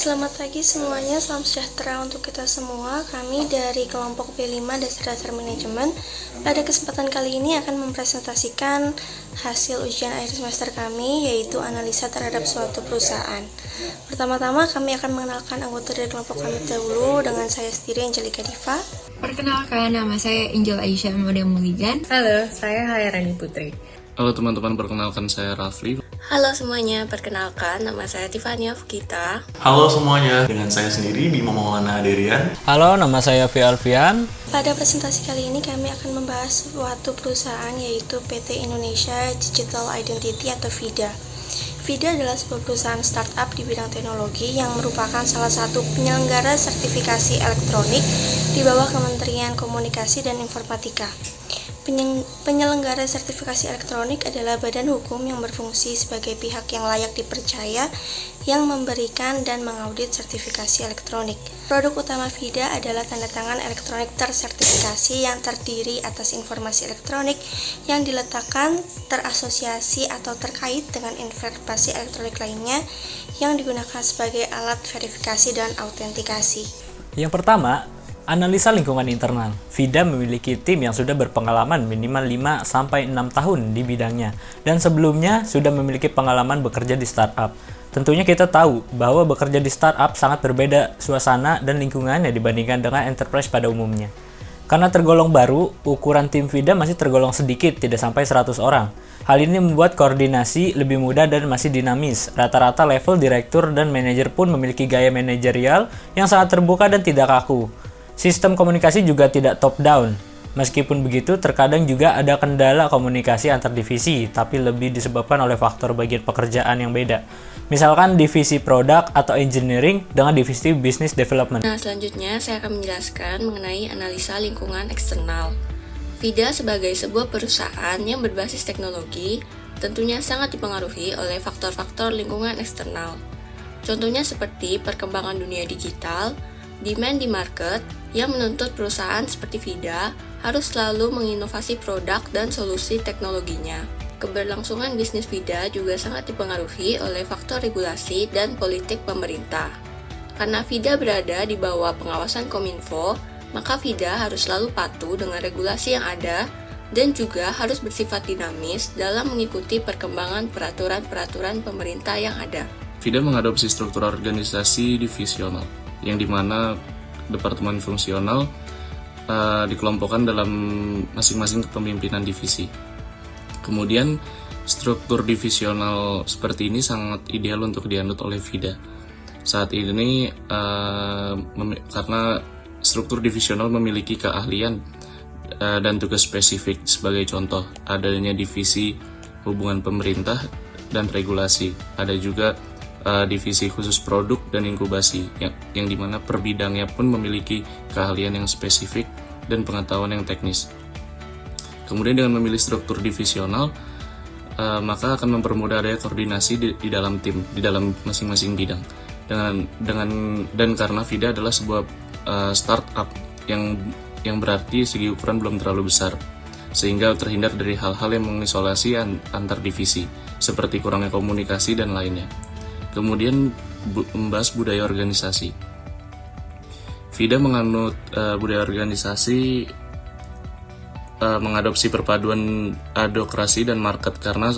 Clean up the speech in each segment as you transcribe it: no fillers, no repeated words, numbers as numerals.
Selamat pagi semuanya, salam sejahtera untuk kita semua. Kami dari kelompok B5 Dasar Manajemen pada kesempatan kali ini akan mempresentasikan hasil ujian akhir semester kami, yaitu analisa terhadap suatu perusahaan. Pertama-tama kami akan mengenalkan anggota dari kelompok kami dahulu dengan saya sendiri, Angelika Diva. Perkenalkan, nama saya Angel Aisyah Maria Muligan. Halo, saya Hairani Putri. Halo teman-teman, perkenalkan saya Rafli. Halo semuanya, perkenalkan nama saya Tifania Fukita. Halo semuanya, dengan saya sendiri Bima Maulana Derian. Halo, nama saya Fi Alfian. Pada presentasi kali ini kami akan membahas suatu perusahaan yaitu PT Indonesia Digital Identity atau VIDA. VIDA adalah sebuah perusahaan startup di bidang teknologi yang merupakan salah satu penyelenggara sertifikasi elektronik di bawah Kementerian Komunikasi dan Informatika. Penyelenggara sertifikasi elektronik adalah badan hukum yang berfungsi sebagai pihak yang layak dipercaya yang memberikan dan mengaudit sertifikasi elektronik. Produk utama VIDA adalah tanda tangan elektronik tersertifikasi yang terdiri atas informasi elektronik yang diletakkan, terasosiasi atau terkait dengan informasi elektronik lainnya yang digunakan sebagai alat verifikasi dan autentikasi. Yang pertama, analisa lingkungan internal. VIDA memiliki tim yang sudah berpengalaman minimal 5-6 tahun di bidangnya, dan sebelumnya sudah memiliki pengalaman bekerja di startup. Tentunya kita tahu bahwa bekerja di startup sangat berbeda suasana dan lingkungannya dibandingkan dengan enterprise pada umumnya. Karena tergolong baru, ukuran tim VIDA masih tergolong sedikit, tidak sampai 100 orang. Hal ini membuat koordinasi lebih mudah dan masih dinamis. Rata-rata level direktur dan manajer pun memiliki gaya manajerial yang sangat terbuka dan tidak kaku. Sistem komunikasi juga tidak top-down. Meskipun begitu, terkadang juga ada kendala komunikasi antar divisi, tapi lebih disebabkan oleh faktor bagian pekerjaan yang beda. Misalkan divisi produk atau engineering dengan divisi business development. Nah, selanjutnya saya akan menjelaskan mengenai analisa lingkungan eksternal. VIDA sebagai sebuah perusahaan yang berbasis teknologi tentunya sangat dipengaruhi oleh faktor-faktor lingkungan eksternal. Contohnya seperti perkembangan dunia digital, demand di market yang menuntut perusahaan seperti VIDA harus selalu menginovasi produk dan solusi teknologinya. Keberlangsungan bisnis VIDA juga sangat dipengaruhi oleh faktor regulasi dan politik pemerintah. Karena VIDA berada di bawah pengawasan Kominfo, maka VIDA harus selalu patuh dengan regulasi yang ada dan juga harus bersifat dinamis dalam mengikuti perkembangan peraturan-peraturan pemerintah yang ada. VIDA mengadopsi struktur organisasi divisional, yang dimana departemen fungsional dikelompokkan dalam masing-masing kepemimpinan divisi. Kemudian struktur divisional seperti ini sangat ideal untuk dianut oleh VIDA. Saat ini karena struktur divisional memiliki keahlian dan tugas spesifik. Sebagai contoh, adanya divisi hubungan pemerintah dan regulasi. Ada juga divisi khusus produk dan inkubasi yang dimana per bidangnya pun memiliki keahlian yang spesifik dan pengetahuan yang teknis. Kemudian dengan memilih struktur divisional, maka akan mempermudah adanya koordinasi di dalam tim, di dalam masing-masing bidang. Dan karena VIDA adalah sebuah startup yang berarti segi ukuran belum terlalu besar, sehingga terhindar dari hal-hal yang mengisolasi antar divisi, seperti kurangnya komunikasi dan lainnya. Kemudian membahas budaya organisasi. VIDA menganut budaya organisasi, mengadopsi perpaduan adokrasi dan market karena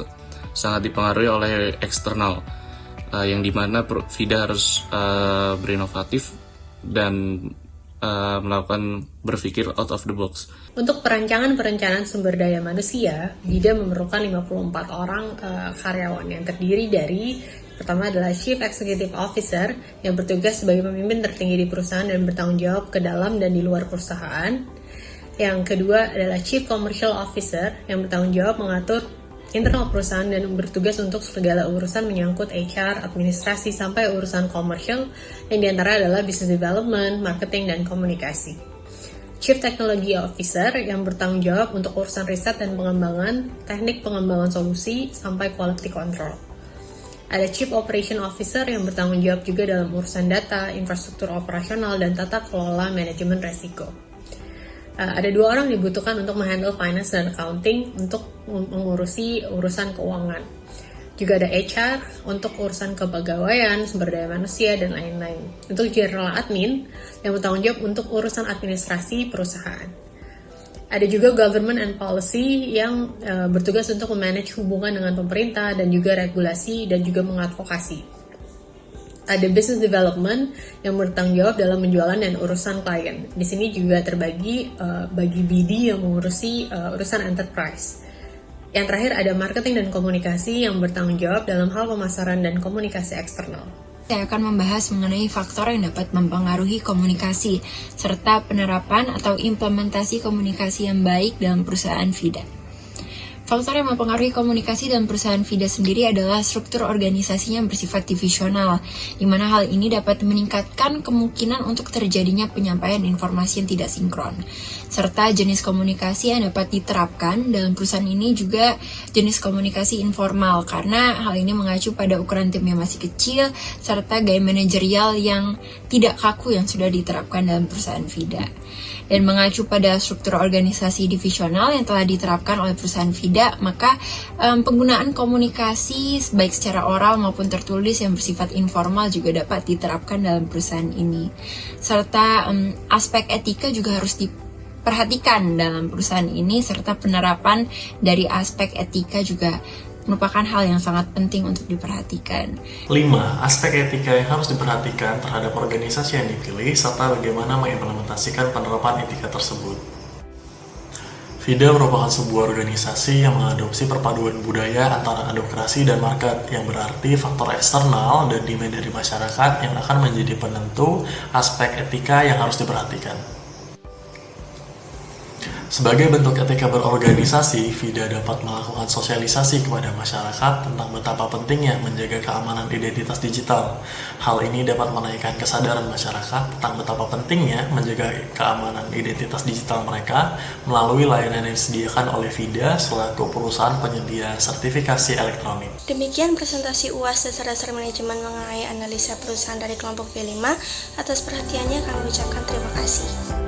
sangat dipengaruhi oleh eksternal, yang dimana VIDA harus berinovatif dan melakukan berpikir out of the box. Untuk perencanaan sumber daya manusia, VIDA memerlukan 54 orang karyawan yang terdiri dari: pertama adalah Chief Executive Officer yang bertugas sebagai pemimpin tertinggi di perusahaan dan bertanggung jawab ke dalam dan di luar perusahaan. Yang kedua adalah Chief Commercial Officer yang bertanggung jawab mengatur internal perusahaan dan bertugas untuk segala urusan menyangkut HR, administrasi, sampai urusan komersial yang diantara adalah Business Development, Marketing, dan Komunikasi. Chief Technology Officer yang bertanggung jawab untuk urusan riset dan pengembangan, teknik pengembangan solusi, sampai Quality Control. Ada Chief Operation Officer yang bertanggung jawab juga dalam urusan data, infrastruktur operasional, dan tata kelola manajemen resiko. Ada 2 orang dibutuhkan untuk menghandle finance dan accounting untuk mengurusi urusan keuangan. Juga ada HR untuk urusan kepegawaian, sumber daya manusia, dan lain-lain. Untuk general admin yang bertanggung jawab untuk urusan administrasi perusahaan. Ada juga government and policy yang bertugas untuk memanage hubungan dengan pemerintah dan juga regulasi dan juga mengadvokasi. Ada business development yang bertanggung jawab dalam penjualan dan urusan klien. Di sini juga terbagi bagi BD yang mengurusi urusan enterprise. Yang terakhir ada marketing dan komunikasi yang bertanggung jawab dalam hal pemasaran dan komunikasi eksternal. Saya akan membahas mengenai faktor yang dapat mempengaruhi komunikasi, serta penerapan atau implementasi komunikasi yang baik dalam perusahaan FIDA. Faktor yang mempengaruhi komunikasi dalam perusahaan FIDA sendiri adalah struktur organisasinya yang bersifat divisional, di mana hal ini dapat meningkatkan kemungkinan untuk terjadinya penyampaian informasi yang tidak sinkron. Serta jenis komunikasi yang dapat diterapkan dalam perusahaan ini juga jenis komunikasi informal, karena hal ini mengacu pada ukuran tim yang masih kecil, serta gaya manajerial yang tidak kaku yang sudah diterapkan dalam perusahaan FIDA. Dan mengacu pada struktur organisasi divisional yang telah diterapkan oleh perusahaan FIDA, maka penggunaan komunikasi baik secara oral maupun tertulis yang bersifat informal juga dapat diterapkan dalam perusahaan ini. Serta aspek etika juga harus diperhatikan dalam perusahaan ini, serta penerapan dari aspek etika juga merupakan hal yang sangat penting untuk diperhatikan. 5. Aspek etika yang harus diperhatikan terhadap organisasi yang dipilih, serta bagaimana mengimplementasikan penerapan etika tersebut. FIDA merupakan sebuah organisasi yang mengadopsi perpaduan budaya antara advokasi dan market, yang berarti faktor eksternal dan demand dari masyarakat yang akan menjadi penentu aspek etika yang harus diperhatikan. Sebagai bentuk etika berorganisasi, FIDA dapat melakukan sosialisasi kepada masyarakat tentang betapa pentingnya menjaga keamanan identitas digital. Hal ini dapat menaikkan kesadaran masyarakat tentang betapa pentingnya menjaga keamanan identitas digital mereka melalui layanan yang disediakan oleh FIDA selaku perusahaan penyedia sertifikasi elektronik. Demikian presentasi UAS Dasar-Dasar Manajemen mengenai analisa perusahaan dari kelompok B5. Atas perhatiannya kami ucapkan terima kasih.